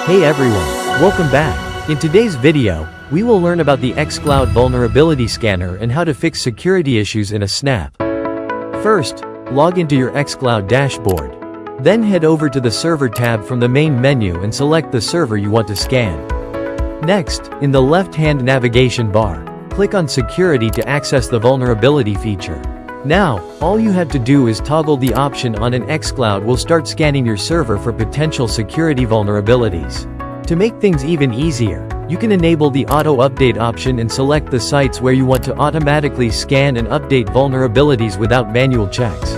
Hey everyone, welcome back. In today's video, we will learn about the xCloud vulnerability scanner and how to fix security issues in a snap. First, log into your xCloud dashboard. Then head over to the Server tab from the main menu and select the server you want to scan. Next, in the left-hand navigation bar, click on Security to access the vulnerability feature. Now, all you have to do is toggle the option on and xCloud will start scanning your server for potential security vulnerabilities. To make things even easier, you can enable the auto-update option and select the sites where you want to automatically scan and update vulnerabilities without manual checks.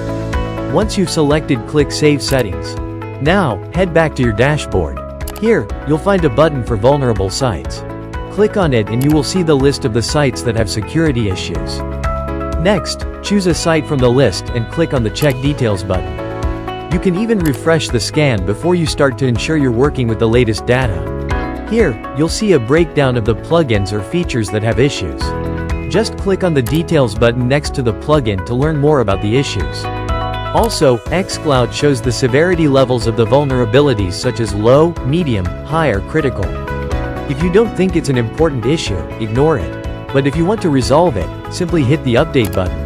Once you've selected, click Save Settings. Now, head back to your dashboard. Here, you'll find a button for vulnerable sites. Click on it and you will see the list of the sites that have security issues. Next, choose a site from the list and click on the Check Details button. You can even refresh the scan before you start to ensure you're working with the latest data. Here, you'll see a breakdown of the plugins or features that have issues. Just click on the Details button next to the plugin to learn more about the issues. Also, xCloud shows the severity levels of the vulnerabilities such as low, medium, high or critical. If you don't think it's an important issue, ignore it. But if you want to resolve it, simply hit the Update button.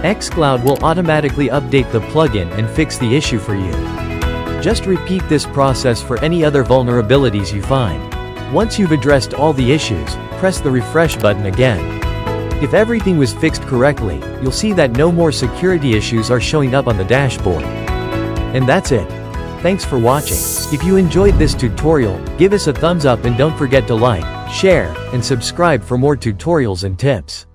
xCloud will automatically update the plugin and fix the issue for you. Just repeat this process for any other vulnerabilities you find. Once you've addressed all the issues, press the Refresh button again. If everything was fixed correctly, you'll see that no more security issues are showing up on the dashboard. And that's it. Thanks for watching. If you enjoyed this tutorial, give us a thumbs up and don't forget to like, share, and subscribe for more tutorials and tips.